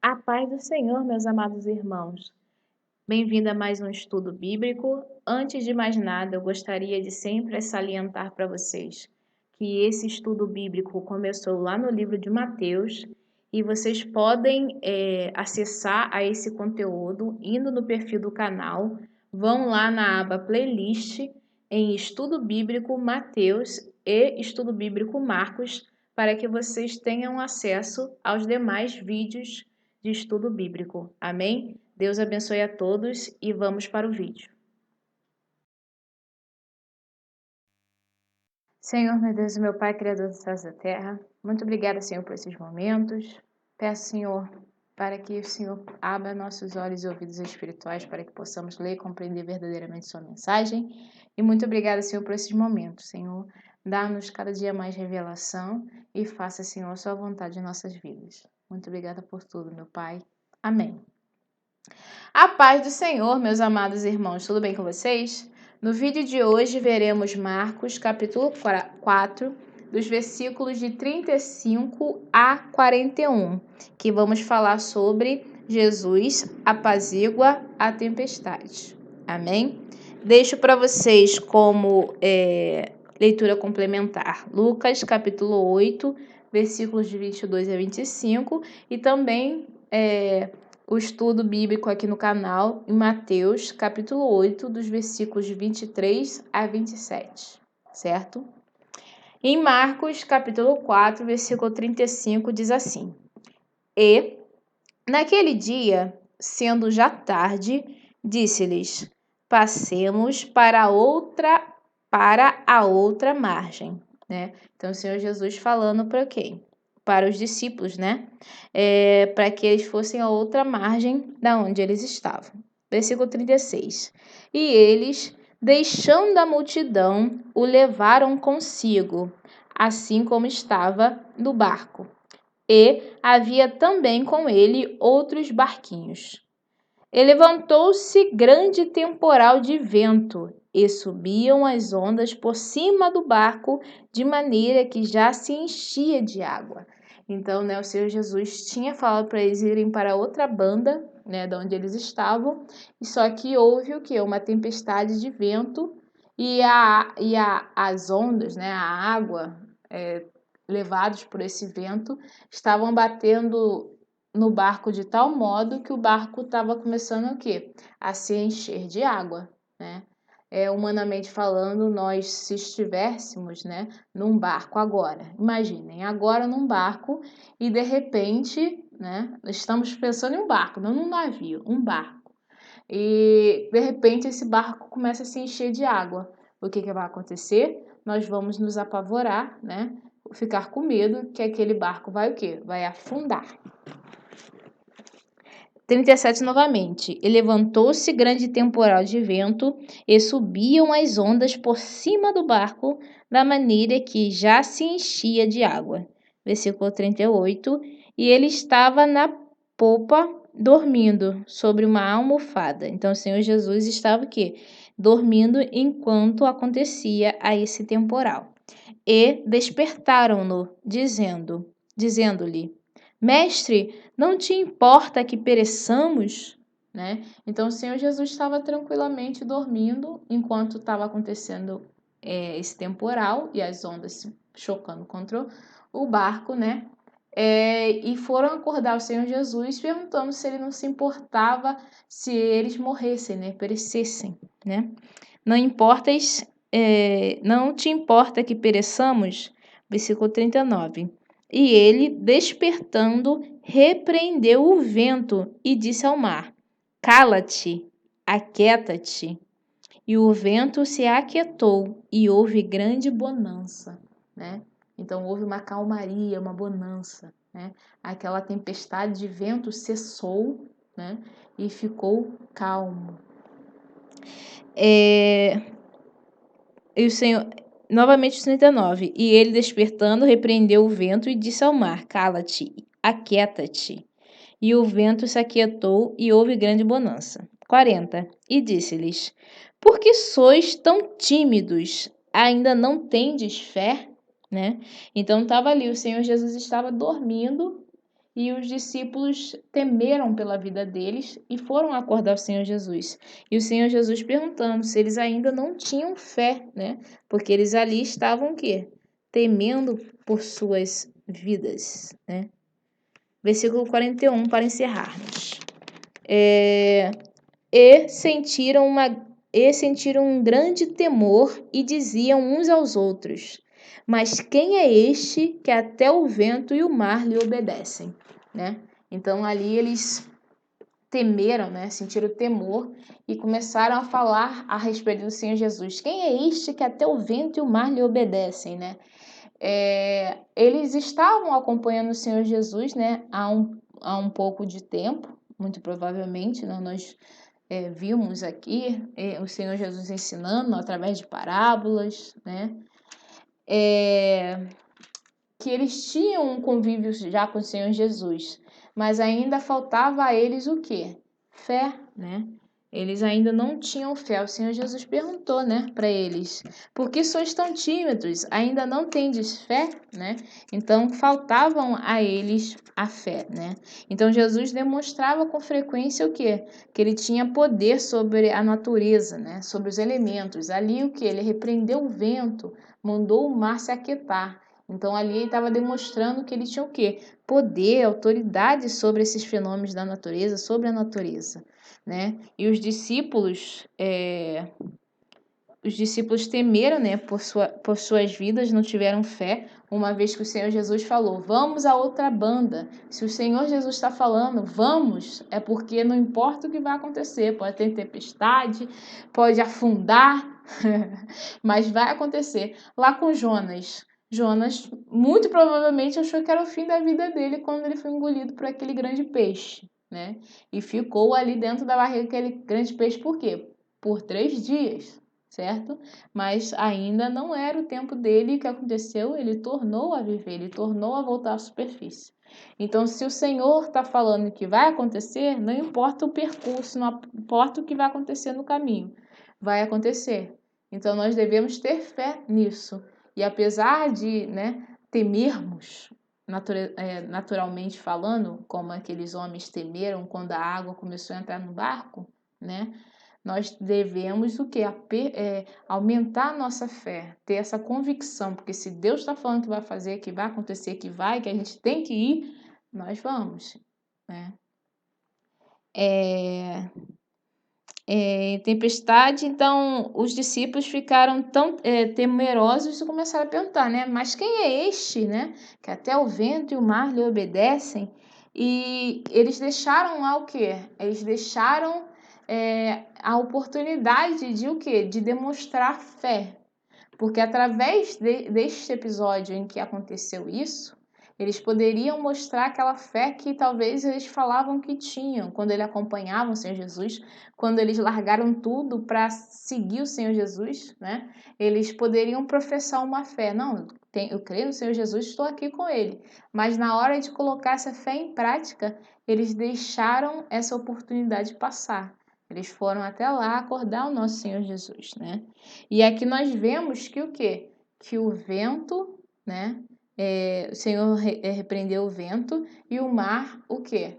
A paz do Senhor, meus amados irmãos. Bem-vindo a mais um estudo bíblico. Antes de mais nada, eu gostaria de sempre salientar para vocês que esse estudo bíblico começou lá no livro de Mateus e vocês podem acessar a esse conteúdo indo no perfil do canal, vão lá na aba playlist em estudo bíblico Mateus e estudo bíblico Marcos para que vocês tenham acesso aos demais vídeos de estudo bíblico. Amém? Deus abençoe a todos e vamos para o vídeo. Senhor, meu Deus e meu Pai, Criador dos céus e da terra, muito obrigada, Senhor, por esses momentos. Peço, Senhor, para que o Senhor abra nossos olhos e ouvidos espirituais para que possamos ler e compreender verdadeiramente sua mensagem. E muito obrigada, Senhor, por esses momentos, Senhor. Dá-nos cada dia mais revelação e faça, Senhor, a sua vontade em nossas vidas. Muito obrigada por tudo, meu Pai. Amém. A paz do Senhor, meus amados irmãos, tudo bem com vocês? No vídeo de hoje veremos Marcos, capítulo 4, dos versículos de 35 a 41, que vamos falar sobre Jesus apazigua a tempestade. Amém? Deixo para vocês como leitura complementar Lucas, capítulo 8, versículos de 22 a 25, e também o estudo bíblico aqui no canal, em Mateus, capítulo 8, dos versículos de 23 a 27, certo? Em Marcos, capítulo 4, versículo 35, diz assim: E, naquele dia, sendo já tarde, disse-lhes: Passemos para a outra margem, né? Então, o Senhor Jesus falando para quem? Para os discípulos, né? Para que eles fossem a outra margem da onde eles estavam. Versículo 36. E eles, deixando a multidão, o levaram consigo, assim como estava no barco. E havia também com ele outros barquinhos. E levantou-se grande temporal de vento, e subiam as ondas por cima do barco, de maneira que já se enchia de água. Então, o Senhor Jesus tinha falado para eles irem para outra banda, de onde eles estavam, e só que houve o quê? Uma tempestade de vento, e as ondas, a água, levados por esse vento, estavam batendo no barco de tal modo que o barco estava começando o quê? A se encher de água, né? Humanamente falando, nós se estivéssemos, num barco agora, imaginem, agora num barco e de repente, estamos pensando em um barco, não num navio, um barco. E de repente esse barco começa a se encher de água. O que vai acontecer? Nós vamos nos apavorar, ficar com medo que aquele barco vai o quê? Vai afundar. 37 novamente. E levantou-se grande temporal de vento, e subiam as ondas por cima do barco, da maneira que já se enchia de água. Versículo 38. E ele estava na popa, dormindo, sobre uma almofada. Então, o Senhor Jesus estava o quê? Dormindo enquanto acontecia a esse temporal. E despertaram-no, dizendo-lhe: Mestre, não te importa que pereçamos? Então, o Senhor Jesus estava tranquilamente dormindo enquanto estava acontecendo esse temporal e as ondas se chocando contra o barco, e foram acordar o Senhor Jesus perguntando se ele não se importava se eles morressem, perecessem, Não te importa que pereçamos? Versículo 39. E ele, despertando, repreendeu o vento e disse ao mar: Cala-te, aquieta-te. E o vento se aquietou e houve grande bonança, Então houve uma calmaria, uma bonança, Aquela tempestade de vento cessou, E ficou calmo. E o Senhor, novamente 39. E ele, despertando, repreendeu o vento e disse ao mar: Cala-te, aquieta-te. E o vento se aquietou e houve grande bonança. 40. E disse-lhes: Por que sois tão tímidos? Ainda não tendes fé? Então estava ali, o Senhor Jesus estava dormindo e os discípulos temeram pela vida deles e foram acordar o Senhor Jesus. E o Senhor Jesus perguntando se eles ainda não tinham fé, né? Porque eles ali estavam o quê? Temendo por suas vidas, né? Versículo 41, para encerrarmos. E sentiram um grande temor e diziam uns aos outros: mas quem é este que até o vento e o mar lhe obedecem? Né? Então ali eles temeram, né? Sentiram temor e começaram a falar a respeito do Senhor Jesus. Quem é este que até o vento e o mar lhe obedecem? Né? Eles estavam acompanhando o Senhor Jesus, né? Há um pouco de tempo, muito provavelmente, né? Nós vimos aqui o Senhor Jesus ensinando através de parábolas, né? Que eles tinham um convívio já com o Senhor Jesus, mas ainda faltava a eles o quê? Fé, né? Eles ainda não tinham fé. O Senhor Jesus perguntou, né, para eles: por que sois tão tímidos? Ainda não tendes fé, né? Então faltavam a eles a fé, né? Então Jesus demonstrava com frequência o quê? Que ele tinha poder sobre a natureza, né? Sobre os elementos. Ali o que? Ele repreendeu o vento, mandou o mar se aquietar. Então ali ele estava demonstrando que ele tinha o quê? Poder, autoridade sobre esses fenômenos da natureza, sobre a natureza, né? E os discípulos temeram, né, por suas vidas, não tiveram fé, uma vez que o Senhor Jesus falou: vamos a outra banda. Se o Senhor Jesus está falando, vamos, é porque não importa o que vai acontecer, pode ter tempestade, pode afundar, mas vai acontecer. Lá com Jonas, muito provavelmente achou que era o fim da vida dele quando ele foi engolido por aquele grande peixe, né? E ficou ali dentro da barriga daquele grande peixe, por quê? Por 3 dias, certo? Mas ainda não era o tempo dele. O que aconteceu? Ele tornou a viver, ele tornou a voltar à superfície. Então, se o Senhor está falando que vai acontecer, não importa o percurso, não importa o que vai acontecer no caminho, vai acontecer. Então, nós devemos ter fé nisso. E apesar de, né, temermos, naturalmente falando, como aqueles homens temeram quando a água começou a entrar no barco, né? Nós devemos o quê? Aumentar a nossa fé, ter essa convicção, porque se Deus está falando que vai fazer, que vai acontecer, que a gente tem que ir, nós vamos, né? Tempestade, então os discípulos ficaram tão temerosos e começaram a perguntar, né? Mas quem é este, né? Que até o vento e o mar lhe obedecem? E eles deixaram lá o quê? Eles deixaram a oportunidade de o quê? De demonstrar fé. Porque através deste episódio em que aconteceu isso, eles poderiam mostrar aquela fé que talvez eles falavam que tinham quando eles acompanhavam o Senhor Jesus, quando eles largaram tudo para seguir o Senhor Jesus, né? Eles poderiam professar uma fé. Não, eu creio no Senhor Jesus, estou aqui com ele. Mas na hora de colocar essa fé em prática, eles deixaram essa oportunidade passar. Eles foram até lá acordar o nosso Senhor Jesus, né? E aqui nós vemos que o quê? Que o vento, né? O Senhor repreendeu o vento e o mar, o quê?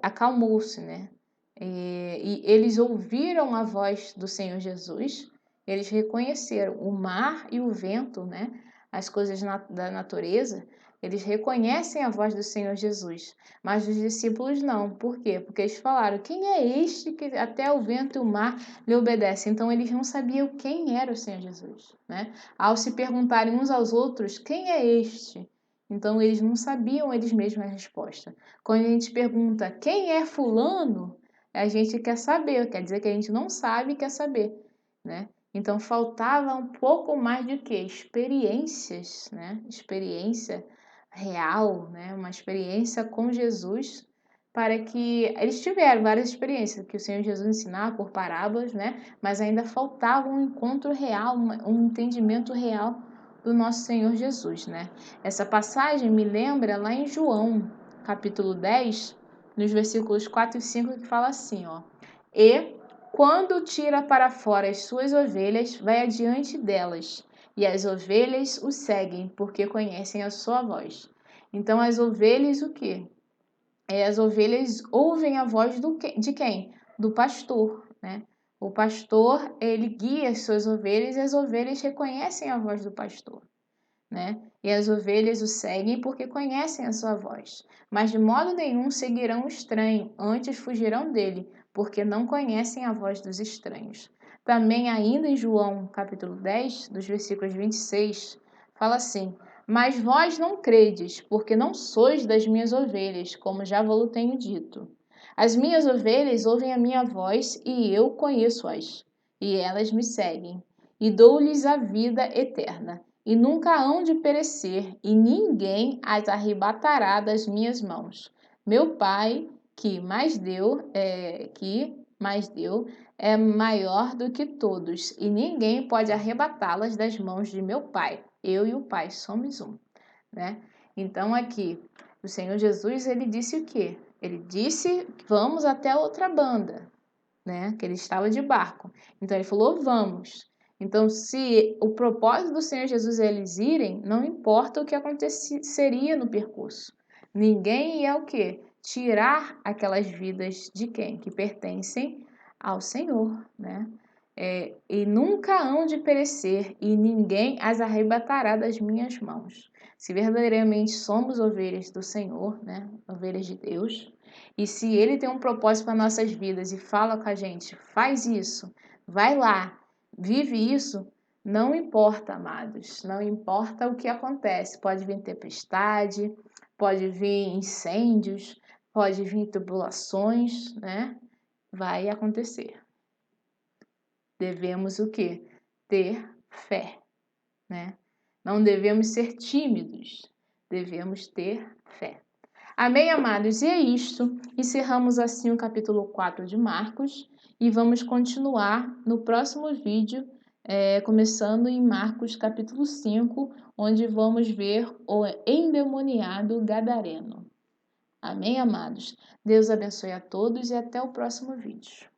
Acalmou-se, né? E eles ouviram a voz do Senhor Jesus, eles reconheceram o mar e o vento, né? As coisas da natureza, eles reconhecem a voz do Senhor Jesus, mas os discípulos não. Por quê? Porque eles falaram: quem é este que até o vento e o mar lhe obedecem? Então eles não sabiam quem era o Senhor Jesus, né? Ao se perguntarem uns aos outros: quem é este? Então eles não sabiam eles mesmos a resposta. Quando a gente pergunta quem é fulano, a gente quer saber, quer dizer que a gente não sabe e quer saber, né? Então faltava um pouco mais de quê? Experiências, né? Experiência real, né? Uma experiência com Jesus, para que eles tiveram várias experiências que o Senhor Jesus ensinava por parábolas, né? Mas ainda faltava um encontro real, um entendimento real do nosso Senhor Jesus, né? Essa passagem me lembra lá em João, capítulo 10, nos versículos 4 e 5, que fala assim, ó: e quando tira para fora as suas ovelhas, vai adiante delas, e as ovelhas o seguem, porque conhecem a sua voz. Então, as ovelhas o quê? As ovelhas ouvem a voz de quem? Do pastor, né? O pastor, ele guia as suas ovelhas e as ovelhas reconhecem a voz do pastor, né? E as ovelhas o seguem porque conhecem a sua voz. Mas de modo nenhum seguirão o estranho, antes fugirão dele, porque não conhecem a voz dos estranhos. Também ainda em João, capítulo 10, dos versículos 26, fala assim: Mas vós não credes, porque não sois das minhas ovelhas, como já vos tenho dito. As minhas ovelhas ouvem a minha voz, e eu conheço-as, e elas me seguem, e dou-lhes a vida eterna e nunca hão de perecer, e ninguém as arrebatará das minhas mãos. Meu Pai, que mais deu, é maior do que todos, e ninguém pode arrebatá-las das mãos de meu Pai. Eu e o Pai somos um, né? Então aqui, o Senhor Jesus, ele disse o quê? Ele disse, vamos até a outra banda, né? Que ele estava de barco. Então ele falou, vamos. Então, se o propósito do Senhor Jesus é eles irem, não importa o que aconteceria no percurso. Ninguém ia o quê? Tirar aquelas vidas de quem? Que pertencem ao Senhor, né? E nunca hão de perecer, e ninguém as arrebatará das minhas mãos. Se verdadeiramente somos ovelhas do Senhor, né? Ovelhas de Deus, e se Ele tem um propósito para nossas vidas e fala com a gente, faz isso, vai lá, vive isso, não importa, amados, não importa o que acontece. Pode vir tempestade, pode vir incêndios, pode vir tribulações, né? Vai acontecer. Devemos o quê? Ter fé, né? Não devemos ser tímidos, devemos ter fé. Amém, amados? E é isto. Encerramos assim o capítulo 4 de Marcos e vamos continuar no próximo vídeo, começando em Marcos capítulo 5, onde vamos ver o endemoniado gadareno. Amém, amados? Deus abençoe a todos e até o próximo vídeo.